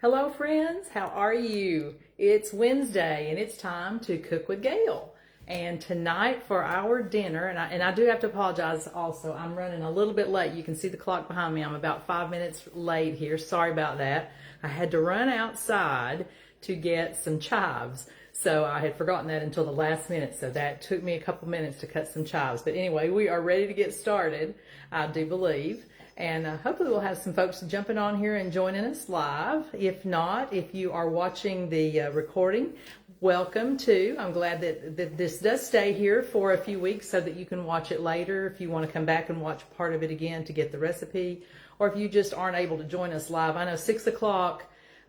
Hello friends, how are you? It's Wednesday and it's time to cook with Gail. And tonight for our dinner, and I do have to apologize also, I'm running a little bit late. You can see the clock behind me. I'm about 5 minutes late here. Sorry about that. I had to run outside to get some chives. So I had forgotten that until the last minute. So that took me a couple minutes to cut some chives. But anyway, we are ready to get started, I do believe. And hopefully we'll have some folks jumping on here and joining us live. If not, if you are watching the recording, welcome to. I'm glad that this does stay here for a few weeks so that you can watch it later if you want to come back and watch part of it again to get the recipe. Or if you just aren't able to join us live. I know 6 o'clock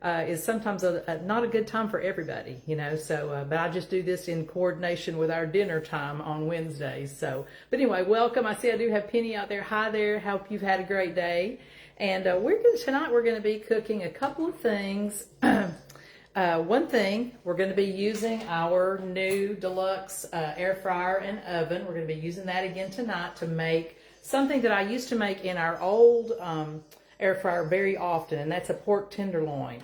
is sometimes not a good time for everybody, you know, so, but I just do this in coordination with our dinner time on Wednesdays. So, but anyway, welcome. I see I do have Penny out there. Hi there. Hope you've had a great day. And tonight we're going to be cooking a couple of things. One thing, we're going to be using our new deluxe air fryer and oven. We're going to be using that again tonight to make something that I used to make in our old air fryer very often, and that's a pork tenderloin.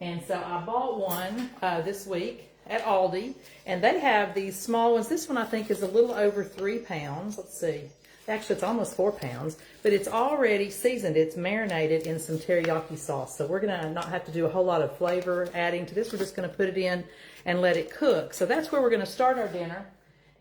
And so I bought one this week at Aldi, and they have these small ones. This one I think is a little over 3 pounds. Let's see. Actually, it's almost 4 pounds, but it's already seasoned. It's marinated in some teriyaki sauce. So we're going to not have to do a whole lot of flavor adding to this. We're just going to put it in and let it cook. So that's where we're going to start our dinner,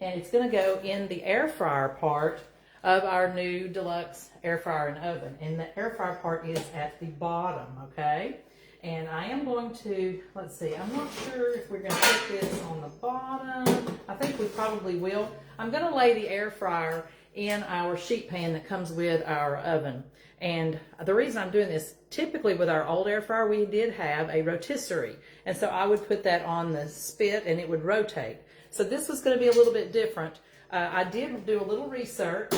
and it's going to go in the air fryer part of our new deluxe air fryer and oven. And the air fryer part is at the bottom, okay? And I am going to, let's see, I'm not sure if we're going to put this on the bottom. I think we probably will. I'm going to lay the air fryer in our sheet pan that comes with our oven. And the reason I'm doing this, typically with our old air fryer, we did have a rotisserie. And so I would put that on the spit and it would rotate. So this was going to be a little bit different. I did do a little research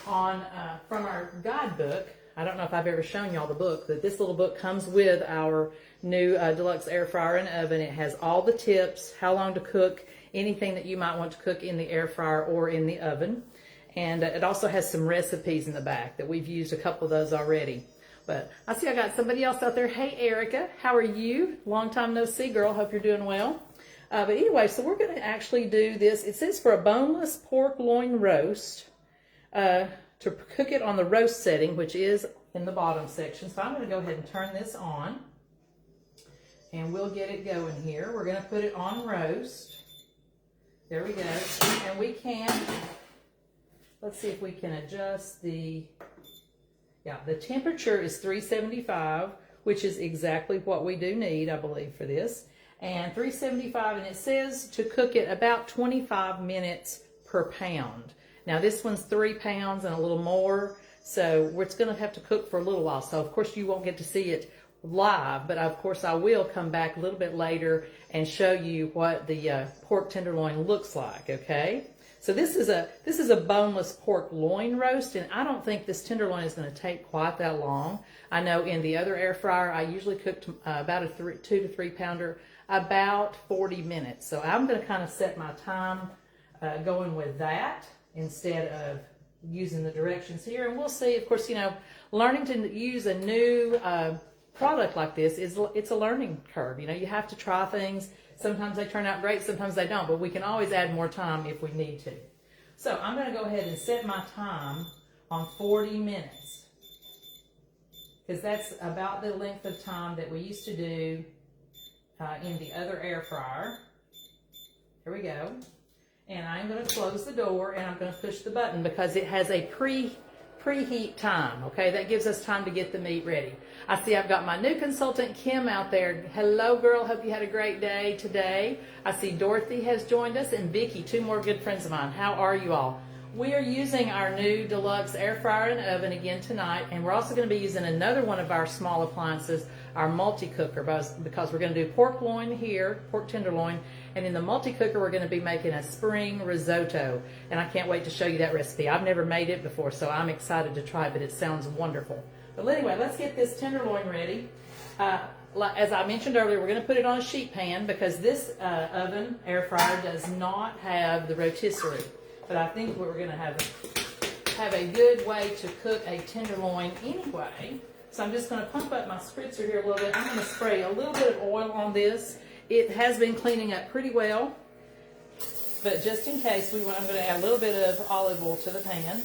on from our guidebook. I don't know if I've ever shown y'all the book, but this little book comes with our new deluxe air fryer and oven. It has all the tips, how long to cook, anything that you might want to cook in the air fryer or in the oven. And it also has some recipes in the back that we've used a couple of those already. But I see I got somebody else out there. Hey, Erica, how are you? Long time no see, girl. Hope you're doing well. But anyway, so we're going to actually do this. It says for a boneless pork loin roast, to cook it on the roast setting, which is in the bottom section. So I'm going to go ahead and turn this on, and we'll get it going here. We're going to put it on roast. There we go. And we can, let's see if we can adjust the temperature is 375, which is exactly what we do need, I believe, for this. And 375, and it says to cook it about 25 minutes per pound. Now this one's 3 pounds and a little more, so it's going to have to cook for a little while. So of course you won't get to see it live, but of course I will come back a little bit later and show you what the pork tenderloin looks like. Okay, so this is a boneless pork loin roast, and I don't think this tenderloin is going to take quite that long. I know in the other air fryer I usually cooked about a 2 to 3 pounder about 40 minutes. So I'm going to kind of set my time going with that instead of using the directions here. And we'll see, of course, you know, learning to use a new product like this it's a learning curve. You know, you have to try things. Sometimes they turn out great, sometimes they don't, but we can always add more time if we need to. So I'm going to go ahead and set my time on 40 minutes because that's about the length of time that we used to do in the other air fryer. Here we go. And I'm going to close the door and I'm going to push the button because it has a preheat time. Okay, that gives us time to get the meat ready. I see I've got my new consultant Kim out there. Hello, girl. Hope you had a great day today. I see Dorothy has joined us and Vicky, 2 more good friends of mine. How are you all? We are using our new deluxe air fryer and oven again tonight, and we're also going to be using another one of our small appliances, our multi-cooker, because we're going to do pork loin here, pork tenderloin, and in the multi-cooker we're going to be making a spring risotto, and I can't wait to show you that recipe. I've never made it before, so I'm excited to try it, but it sounds wonderful. But anyway, let's get this tenderloin ready. As I mentioned earlier, we're going to put it on a sheet pan because this oven, air fryer, does not have the rotisserie. But I think we're going to have a good way to cook a tenderloin anyway. So I'm just going to pump up my spritzer here a little bit. I'm going to spray a little bit of oil on this. It has been cleaning up pretty well, but just in case, I'm going to add a little bit of olive oil to the pan.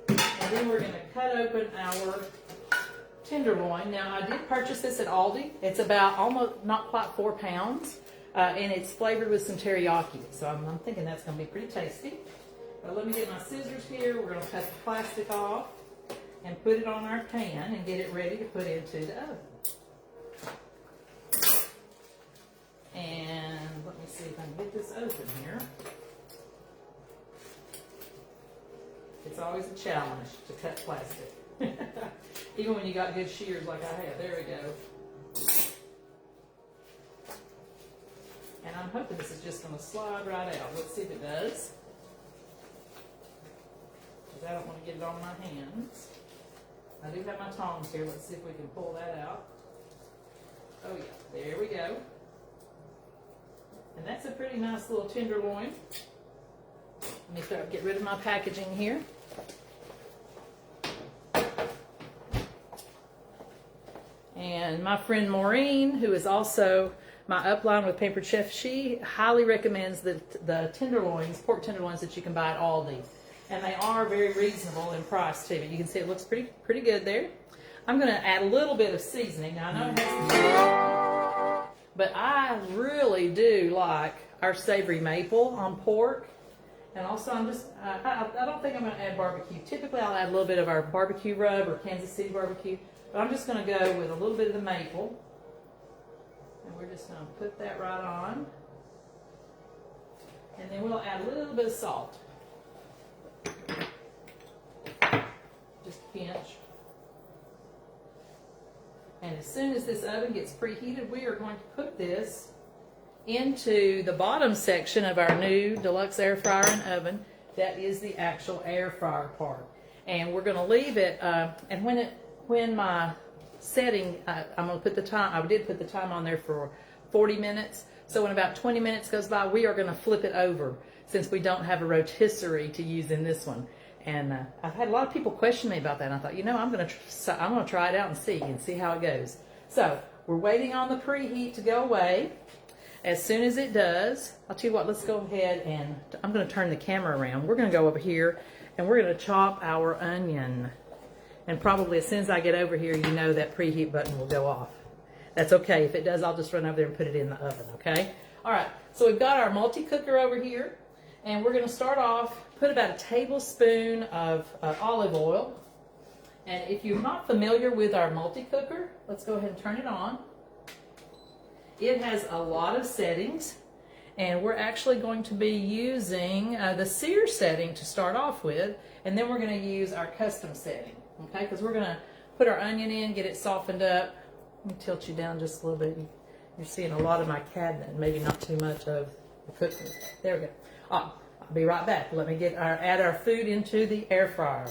And then we're going to cut open our tenderloin. Now, I did purchase this at Aldi. It's about almost not quite 4 pounds, and it's flavored with some teriyaki. So I'm thinking that's going to be pretty tasty. But let me get my scissors here. We're going to cut the plastic off and put it on our pan and get it ready to put into the oven. And let me see if I can get this open here. It's always a challenge to cut plastic. Even when you got good shears like I have. There we go. And I'm hoping this is just going to slide right out. Let's see if it does. Because I don't want to get it on my hands. I do have my tongs here. Let's see if we can pull that out. Oh yeah, there we go. And that's a pretty nice little tenderloin. Let me get rid of my packaging here. And my friend Maureen, who is also my upline with Pampered Chef, she highly recommends the tenderloins, pork tenderloins that you can buy at Aldi. And they are very reasonable in price too. But you can see it looks pretty good there. I'm going to add a little bit of seasoning. Now I know it has to be, but I really do like our savory maple on pork. And also I don't think I'm going to add barbecue. Typically I'll add a little bit of our barbecue rub or Kansas City barbecue. But I'm just going to go with a little bit of the maple. And we're just going to put that right on. And then we'll add a little bit of salt. Just a pinch. And as soon as this oven gets preheated, we are going to put this into the bottom section of our new deluxe air fryer and oven. That is the actual air fryer part. And we're going to leave it, and when my setting, I'm going to put the time, I did put the time on there for 40 minutes. So when about 20 minutes goes by, we are going to flip it over since we don't have a rotisserie to use in this one. And I've had a lot of people question me about that. And I thought, you know, I'm going to try it out and see how it goes. So we're waiting on the preheat to go away. As soon as it does, I'll tell you what, let's go ahead and I'm going to turn the camera around. We're going to go over here and we're going to chop our onion. And probably as soon as I get over here, you know that preheat button will go off. That's okay. If it does, I'll just run over there and put it in the oven, okay? All right, so we've got our multi-cooker over here. And we're going to start off, put about a tablespoon of olive oil. And if you're not familiar with our multi-cooker, let's go ahead and turn it on. It has a lot of settings. And we're actually going to be using the sear setting to start off with. And then we're going to use our custom setting. Okay, because we're going to put our onion in, get it softened up. Let me tilt you down just a little bit. You're seeing a lot of my cabinet, maybe not too much of the cooking. There we go. I'll be right back. Let me add our food into the air fryer.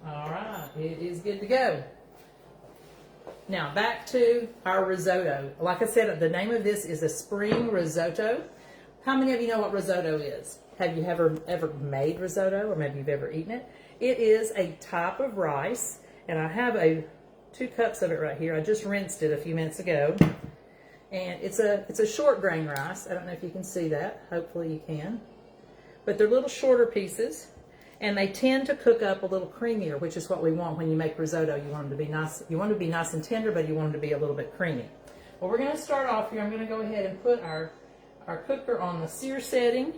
All right, it is good to go. Now back to our risotto. Like I said, the name of this is a spring risotto. How many of you know what risotto is? Have you ever made risotto, or maybe you've ever eaten it? It is a type of rice, and I have 2 cups of it right here. I just rinsed it a few minutes ago, and it's a short grain rice. I don't know if you can see that. Hopefully you can. But they're little shorter pieces, and they tend to cook up a little creamier, which is what we want when you make risotto. You want them to be nice. You want them to be nice and tender, but you want them to be a little bit creamy. Well, we're going to start off here. I'm going to go ahead and put our cooker on the sear setting.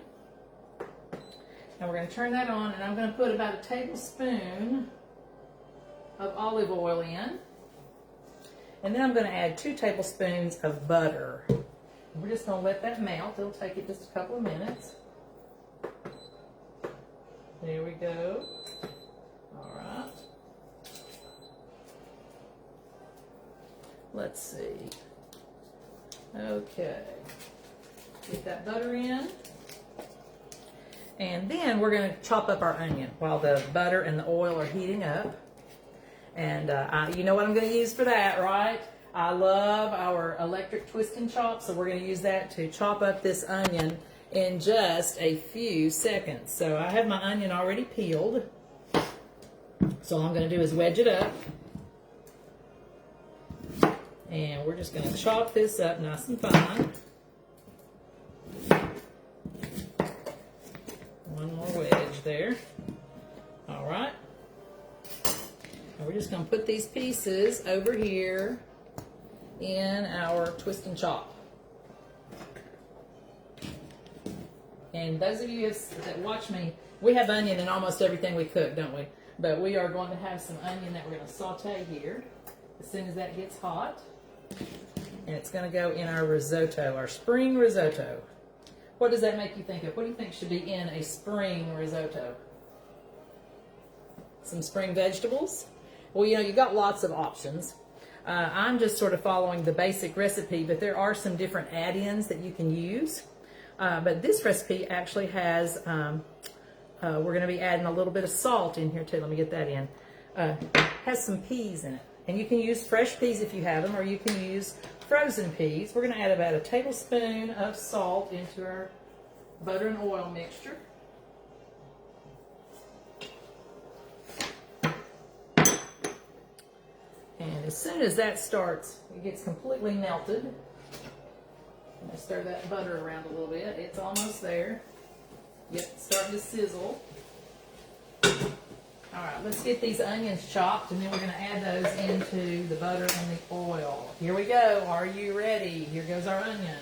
And we're going to turn that on, and I'm going to put about a tablespoon of olive oil in. And then I'm going to add 2 tablespoons of butter. We're just going to let that melt. It'll take it just a couple of minutes. There we go. All right. Let's see. Okay. Get that butter in. And then we're going to chop up our onion while the butter and the oil are heating up. And you know what I'm going to use for that, right? I love our electric twist and chop, so we're going to use that to chop up this onion in just a few seconds. So I have my onion already peeled. So all I'm going to do is wedge it up. And we're just going to chop this up nice and fine. One more wedge there. All right. And we're just going to put these pieces over here in our twist and chop. And those of you that watch me, we have onion in almost everything we cook, don't we? But we are going to have some onion that we're going to saute here as soon as that gets hot. And it's going to go in our risotto, our spring risotto. What does that make you think of? What do you think should be in a spring risotto? Some spring vegetables? Well, you know, you've got lots of options. I'm just sort of following the basic recipe, but there are some different add-ins that you can use. But this recipe actually has, we're going to be adding a little bit of salt in here too. Let me get that in. Has some peas in it. And you can use fresh peas if you have them, or you can use frozen peas. We're going to add about a tablespoon of salt into our butter and oil mixture. And as soon as that starts, it gets completely melted. I'm going to stir that butter around a little bit. It's almost there. Yep, it's starting to sizzle. All right, let's get these onions chopped, and then we're going to add those into the butter and the oil. Here we go. Are you ready? Here goes our onion.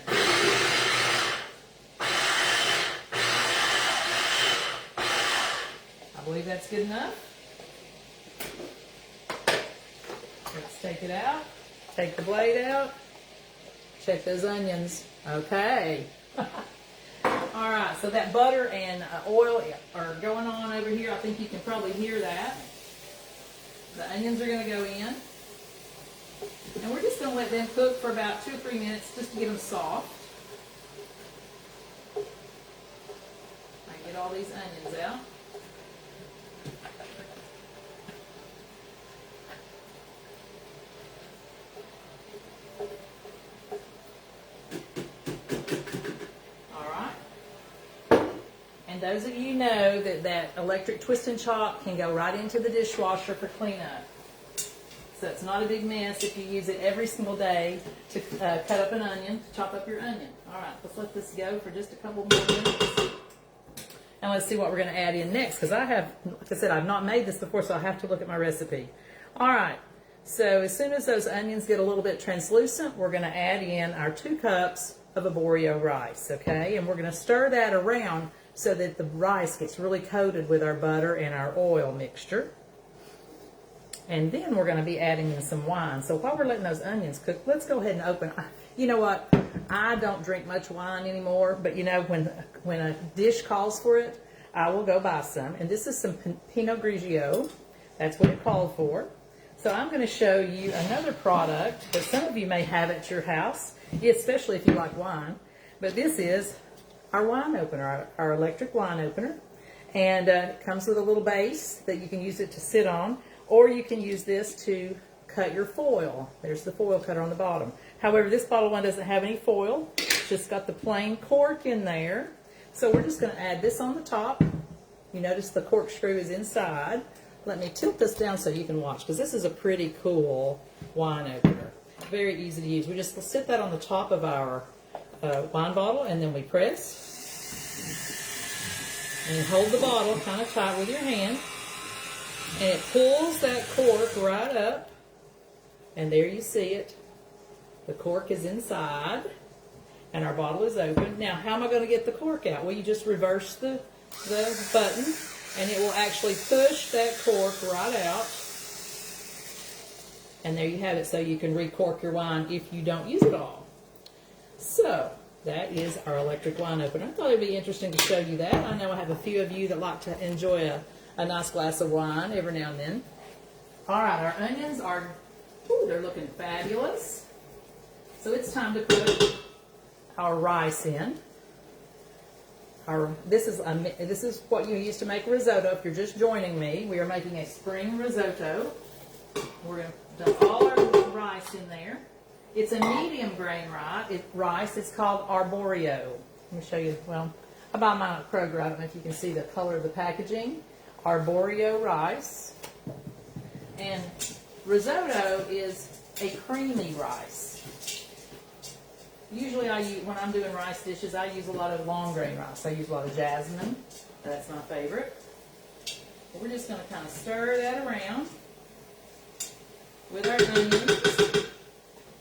I believe that's good enough. Let's take it out. Take the blade out. Check those onions. Okay. All right, so that butter and oil are going on over here. I think you can probably hear that. The onions are going to go in. And we're just going to let them cook for about 2 or 3 minutes just to get them soft. I get all these onions out. Those of you know that electric twist and chop can go right into the dishwasher for cleanup. So it's not a big mess if you use it every single day to cut up an onion, to chop up your onion. All right, let's let this go for just a couple more minutes. And let's see what we're going to add in next, because I have, like I said, I've not made this before, so I have to look at my recipe. All right, so as soon as those onions get a little bit translucent, we're going to add in our 2 cups of arborio rice, okay? And we're going to stir that around so that the rice gets really coated with our butter and our oil mixture. And then we're going to be adding in some wine. So while we're letting those onions cook, let's go ahead and open. You know what? I don't drink much wine anymore, but you know, when a dish calls for it, I will go buy some. And this is some Pinot Grigio. That's what it called for. So I'm going to show you another product that some of you may have at your house, especially if you like wine. But this is our wine opener, our electric wine opener. And it comes with a little base that you can use it to sit on, or you can use this to cut your foil. There's the foil cutter on the bottom. However, this bottle one doesn't have any foil. It's just got the plain cork in there. So we're just going to add this on the top. You notice the corkscrew is inside. Let me tilt this down so you can watch, because this is a pretty cool wine opener. Very easy to use. We just sit that on the top of our wine bottle, and then we press and hold the bottle kind of tight with your hand, and it pulls that cork right up, and there you see it. The cork is inside and our bottle is open. Now, how am I going to get the cork out? Well, you just reverse the button and it will actually push that cork right out, and there you have it. So you can recork your wine if you don't use it all. So that is our electric wine opener. I thought it would be interesting to show you that. I know I have a few of you that like to enjoy a nice glass of wine every now and then. All right, our onions are, they're looking fabulous. So it's time to put our rice in. This is what you use to make risotto. If you're just joining me, we are making a spring risotto. We're going to dump all our rice in there. It's a medium grain rice. It's called arborio. Let me show you. Well, I buy mine at Kroger. I don't know if you can see the color of the packaging. Arborio rice. And risotto is a creamy rice. Usually when I'm doing rice dishes, I use a lot of long grain rice. I use a lot of jasmine. That's my favorite. We're just going to kind of stir that around with our onions.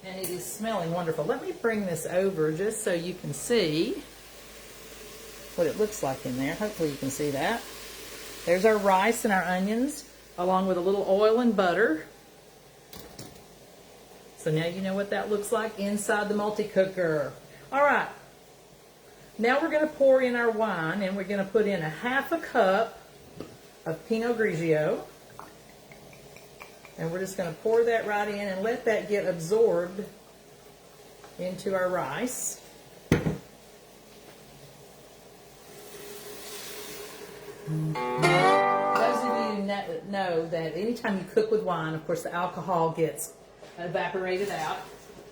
And it is smelling wonderful. Let me bring this over just so you can see what it looks like in there. Hopefully you can see that. There's our rice and our onions, along with a little oil and butter. So now you know what that looks like inside the multi-cooker. All right. Now we're going to pour in our wine, and we're going to put in a 1/2 cup of Pinot Grigio. And we're just going to pour that right in and let that get absorbed into our rice. Those of you know that anytime you cook with wine, of course, the alcohol gets evaporated out.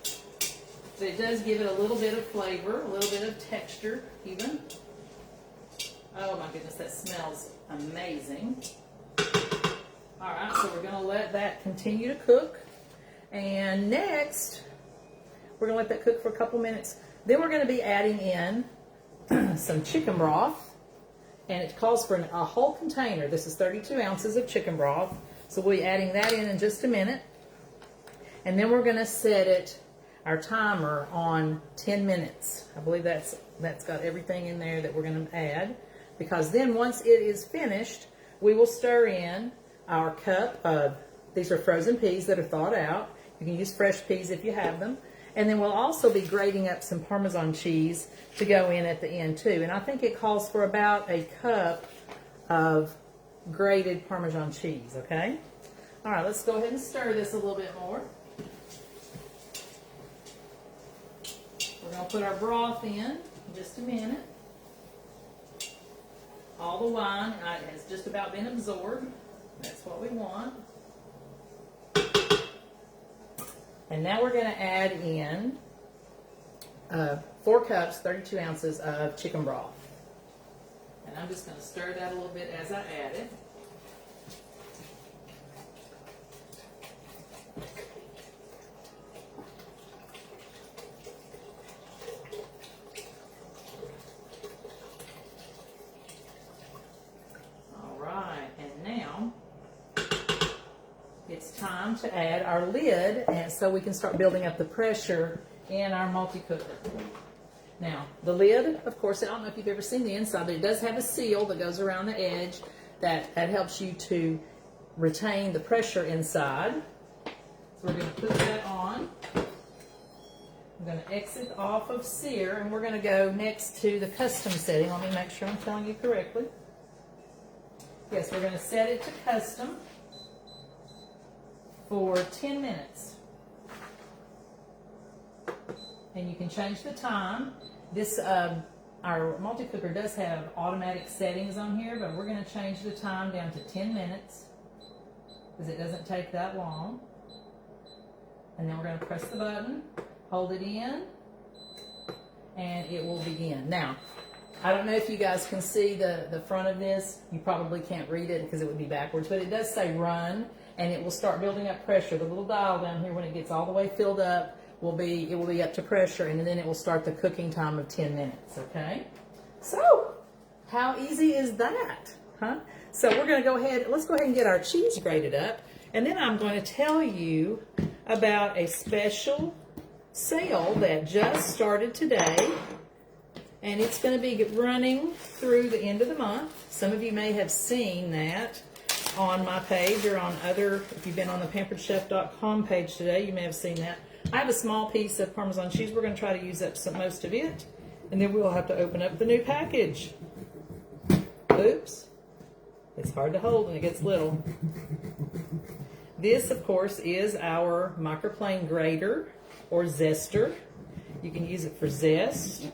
So it does give it a little bit of flavor, a little bit of texture even. Oh my goodness, that smells amazing. All right, so we're going to let that continue to cook. And next, we're going to let that cook for a couple minutes. Then we're going to be adding in some chicken broth. And it calls for a whole container. This is 32 ounces of chicken broth. So we'll be adding that in just a minute. And then we're going to set our timer on 10 minutes. I believe that's got everything in there that we're going to add. Because then once it is finished, we will stir in our cup of, these are frozen peas that are thawed out. You can use fresh peas if you have them. And then we'll also be grating up some Parmesan cheese to go in at the end too. And I think it calls for about a cup of grated Parmesan cheese, okay? All right, let's go ahead and stir this a little bit more. We're going to put our broth in just a minute. All the wine has just about been absorbed. That's what we want. And now we're going to add in 4 cups, 32 ounces of chicken broth. And I'm just going to stir that a little bit as I add it. All right, and now it's time to add our lid, and so we can start building up the pressure in our multi-cooker. Now, the lid, of course, I don't know if you've ever seen the inside, but it does have a seal that goes around the edge that helps you to retain the pressure inside. So we're going to put that on. I'm going to exit off of sear, and we're going to go next to the custom setting. Let me make sure I'm telling you correctly. Yes, we're going to set it to custom for 10 minutes. And you can change the time. This, our multi-cooker does have automatic settings on here, but we're going to change the time down to 10 minutes because it doesn't take that long. And then we're going to press the button, hold it in, and it will begin. Now, I don't know if you guys can see the front of this. You probably can't read it because it would be backwards, but it does say run, and it will start building up pressure. The little dial down here, when it gets all the way filled up, it will be up to pressure, and then it will start the cooking time of 10 minutes, okay? So, how easy is that, huh? So we're going to go ahead, let's go ahead and get our cheese grated up, and then I'm going to tell you about a special sale that just started today, and it's going to be running through the end of the month. Some of you may have seen that on my page or on other, if you've been on the pamperedchef.com page today, you may have seen that. I have a small piece of Parmesan cheese. We're going to try to use up most of it, and then we'll have to open up the new package. Oops. It's hard to hold when it gets little. This, of course, is our microplane grater or zester. You can use it for zest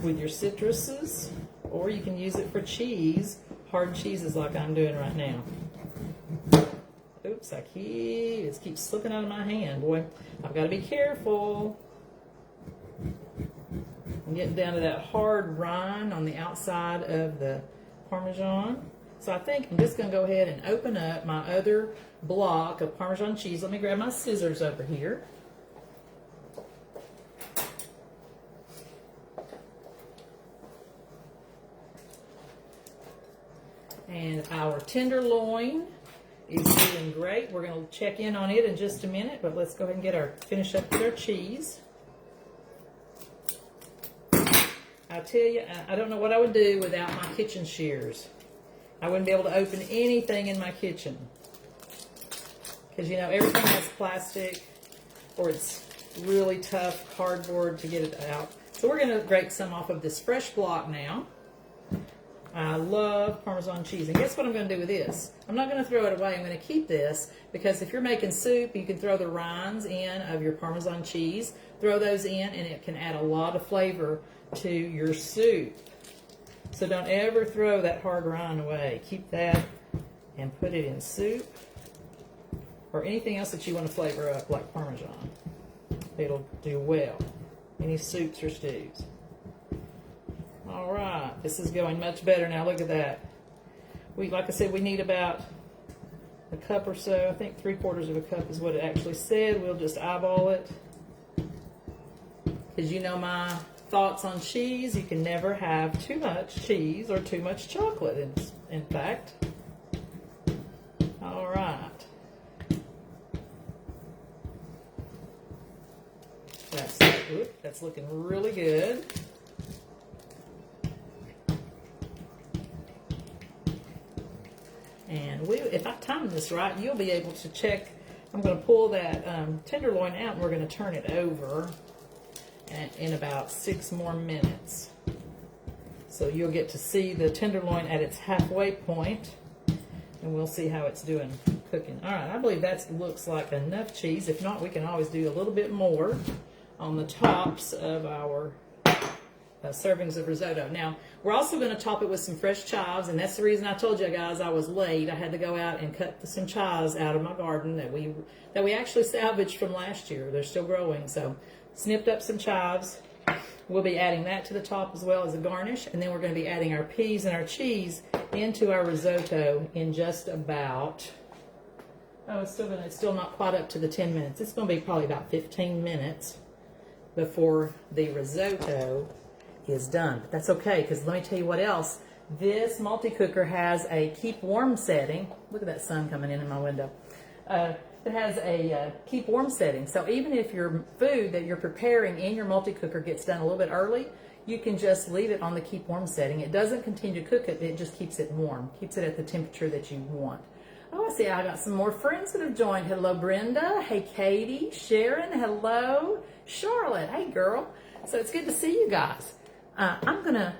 with your citruses, or you can use it for cheese, hard cheeses like I'm doing right now. Oops, it keeps slipping out of my hand. Boy, I've got to be careful. I'm getting down to that hard rind on the outside of the Parmesan. So I think I'm just going to go ahead and open up my other block of Parmesan cheese. Let me grab my scissors over here. And our tenderloin is doing great. We're going to check in on it in just a minute, but let's go ahead and finish up with our cheese. I tell you, I don't know what I would do without my kitchen shears. I wouldn't be able to open anything in my kitchen. Because, you know, everything has plastic or it's really tough cardboard to get it out. So we're going to grate some off of this fresh block now. I love Parmesan cheese. And guess what I'm going to do with this? I'm not going to throw it away. I'm going to keep this because if you're making soup, you can throw the rinds in of your Parmesan cheese. Throw those in and it can add a lot of flavor to your soup. So don't ever throw that hard rind away. Keep that and put it in soup or anything else that you want to flavor up like Parmesan. It'll do well. Any soups or stews. All right, this is going much better now. Look at that. Like I said, we need about a cup or so. I think 3/4 of a cup is what it actually said. We'll just eyeball it. Because you know my thoughts on cheese, you can never have too much cheese or too much chocolate, in fact. All right. That's looking really good. And if I time this right, you'll be able to check. I'm going to pull that tenderloin out and we're going to turn it over in about 6 more minutes. So you'll get to see the tenderloin at its halfway point and we'll see how it's doing cooking. All right, I believe that looks like enough cheese. If not, we can always do a little bit more on the tops of our servings of risotto. Now, we're also going to top it with some fresh chives, and that's the reason I told you guys I was late. I had to go out and cut some chives out of my garden that we actually salvaged from last year. They're still growing, so snipped up some chives. We'll be adding that to the top as well as a garnish, and then we're going to be adding our peas and our cheese into our risotto in just about, it's still not quite up to the 10 minutes. It's going to be probably about 15 minutes before the risotto is done. But that's okay, because let me tell you what else. This multi-cooker has a keep warm setting. Look at that sun coming in my window. It has a keep warm setting. So even if your food that you're preparing in your multi-cooker gets done a little bit early, you can just leave it on the keep warm setting. It doesn't continue to cook it, it just keeps it warm, keeps it at the temperature that you want. Oh, I see I got some more friends that have joined. Hello, Brenda. Hey, Katie. Sharon. Hello. Charlotte. Hey, girl. So it's good to see you guys. I'm going to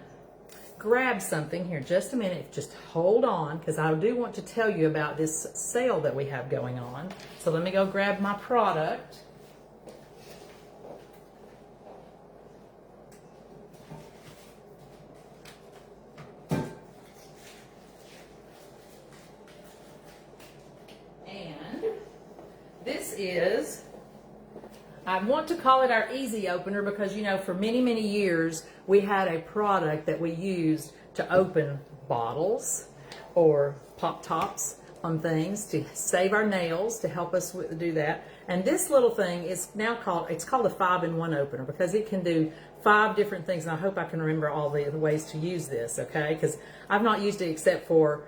grab something here just a minute. Just hold on, because I do want to tell you about this sale that we have going on. So let me go grab my product. And this is, I want to call it our easy opener because, you know, for many, many years, we had a product that we used to open bottles or pop tops on things to save our nails, to help us do that. And this little thing is now called, it's called a 5-in-1 opener because it can do 5 different things. And I hope I can remember all the ways to use this, okay? Because I've not used it except for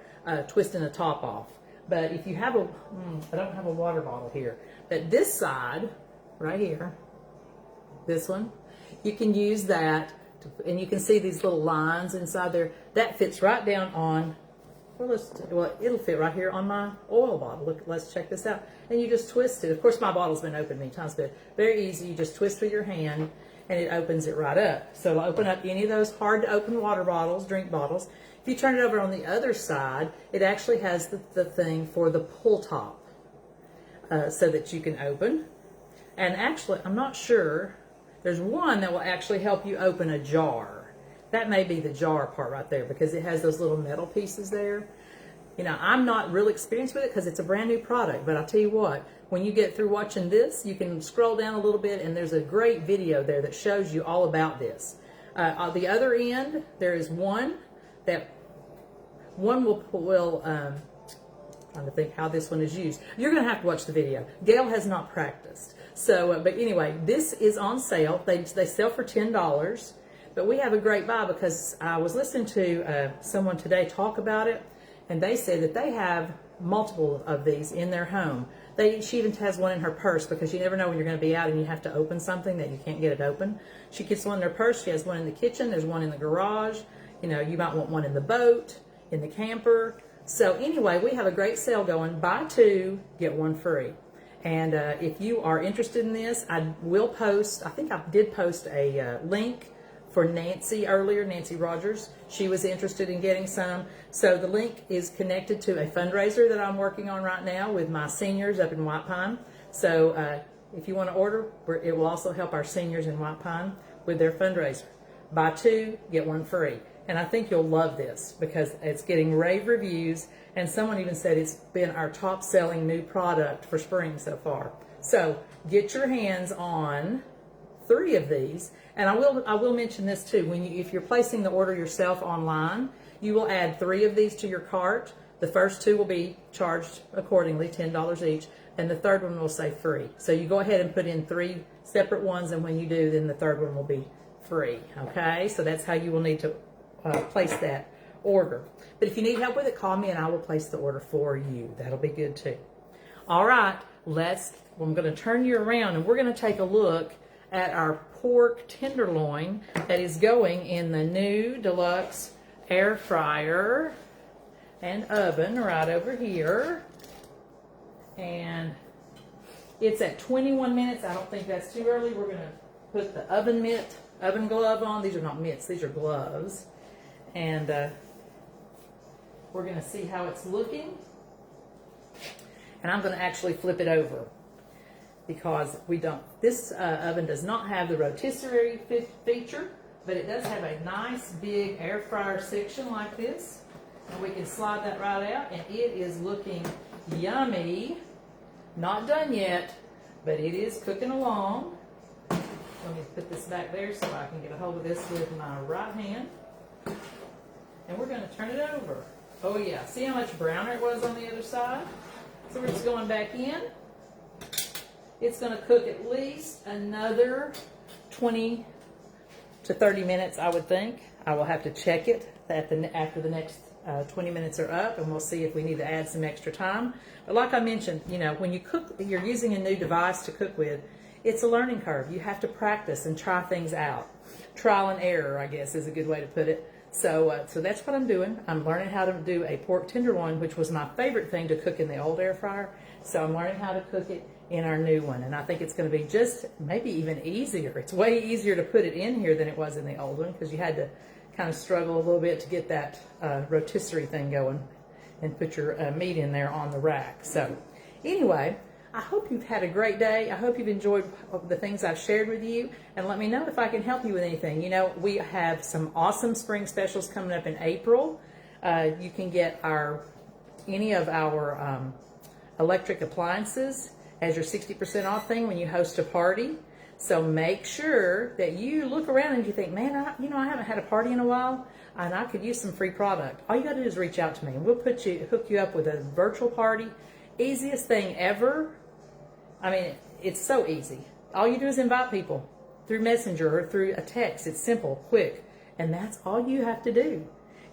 twisting the top off. But if you have I don't have a water bottle here, but this side, right here, this one, you can use that, and you can see these little lines inside there. That fits right down on, well, it'll fit right here on my oil bottle. Look, let's check this out. And you just twist it. Of course, my bottle's been opened many times, but very easy. You just twist with your hand, and it opens it right up. So it'll open up any of those hard-to-open water bottles, drink bottles. If you turn it over on the other side, it actually has the thing for the pull top, so that you can open. And actually, I'm not sure, there's one that will actually help you open a jar. That may be the jar part right there because it has those little metal pieces there. You know, I'm not really experienced with it because it's a brand new product, but I'll tell you what, when you get through watching this, you can scroll down a little bit and there's a great video there that shows you all about this. On the other end, there is one that will trying to think how this one is used. You're going to have to watch the video. Gail has not practiced. So, but anyway, this is on sale. They sell for $10. But we have a great buy because I was listening to someone today talk about it, and they said that they have multiple of these in their home. She even has one in her purse because you never know when you're going to be out and you have to open something that you can't get it open. She keeps one in her purse. She has one in the kitchen. There's one in the garage. You know, you might want one in the boat, in the camper. So anyway, we have a great sale going. Buy two, get one free. And if you are interested in this, I will post, I think I did post a link for Nancy earlier, Nancy Rogers. She was interested in getting some. So the link is connected to a fundraiser that I'm working on right now with my seniors up in White Pine. So if you want to order, it will also help our seniors in White Pine with their fundraiser. Buy two, get one free. And I think you'll love this because it's getting rave reviews, and someone even said it's been our top selling new product for spring so far. So get your hands on 3 of these. And I will mention this too. If you're placing the order yourself online, you will add 3 of these to your cart. The first 2 will be charged accordingly, $10 each, and the third one will say free. So you go ahead and put in 3 separate ones, and when you do, then the third one will be free. Okay, so that's how you will need to place that order. But if you need help with it, call me and I will place the order for you. That'll be good too. All right, I'm going to turn you around and we're going to take a look at our pork tenderloin that is going in the new deluxe air fryer and oven right over here. And it's at 21 minutes. I don't think that's too early. We're going to put the oven glove on. These are not mitts, these are gloves. And we're going to see how it's looking. And I'm going to actually flip it over because this oven does not have the rotisserie feature, but it does have a nice big air fryer section like this. And we can slide that right out, and it is looking yummy. Not done yet, but it is cooking along. Let me put this back there so I can get a hold of this with my right hand. And we're going to turn it over. Oh yeah, see how much browner it was on the other side? So we're just going back in. It's going to cook at least another 20 to 30 minutes, I would think. I will have to check it after the next 20 minutes are up, and we'll see if we need to add some extra time. But like I mentioned, you know, when you cook, you're using a new device to cook with, it's a learning curve. You have to practice and try things out. Trial and error, I guess, is a good way to put it. So that's what I'm doing. I'm learning how to do a pork tenderloin, which was my favorite thing to cook in the old air fryer. So I'm learning how to cook it in our new one. And I think it's going to be just maybe even easier. It's way easier to put it in here than it was in the old one because you had to kind of struggle a little bit to get that rotisserie thing going and put your meat in there on the rack. So anyway, I hope you've had a great day. I hope you've enjoyed the things I've shared with you, and let me know if I can help you with anything. You know, we have some awesome spring specials coming up in April. You can get any of our electric appliances as your 60% off thing when you host a party. So make sure that you look around and you think, man, I haven't had a party in a while, and I could use some free product. All you got to do is reach out to me, and we'll hook you up with a virtual party. Easiest thing ever. I mean, it's so easy. All you do is invite people through Messenger or through a text. It's simple, quick, and that's all you have to do.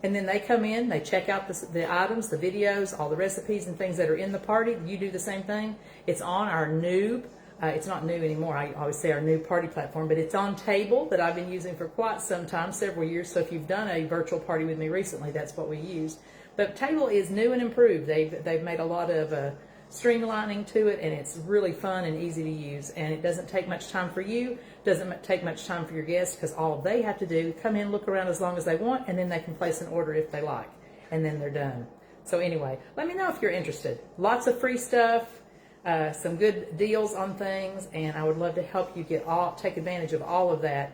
And then they come in, they check out the items, the videos, all the recipes and things that are in the party. You do the same thing. It's on our new, it's not new anymore, I always say our new party platform, but it's on Table that I've been using for quite some time, several years. So if you've done a virtual party with me recently, that's what we used. But Table is new and improved. They've made a lot of streamlining to it, and it's really fun and easy to use. And it doesn't take much time for you, doesn't take much time for your guests, because all they have to do, come in, look around as long as they want, and then they can place an order if they like, and then they're done. So anyway, let me know if you're interested. Lots of free stuff, some good deals on things, and I would love to help you take advantage of all of that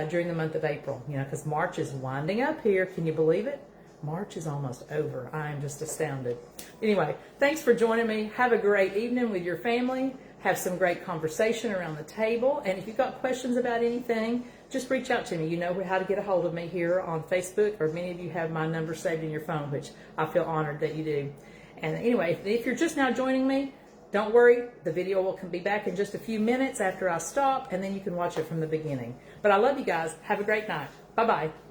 during the month of April. You know, because March is winding up here. Can you believe it? March is almost over. I am just astounded. Anyway, thanks for joining me. Have a great evening with your family. Have some great conversation around the table. And if you've got questions about anything, just reach out to me. You know how to get a hold of me here on Facebook, or many of you have my number saved in your phone, which I feel honored that you do. And anyway, if you're just now joining me, don't worry, the video will be back in just a few minutes after I stop, and then you can watch it from the beginning. But I love you guys. Have a great night. Bye-bye.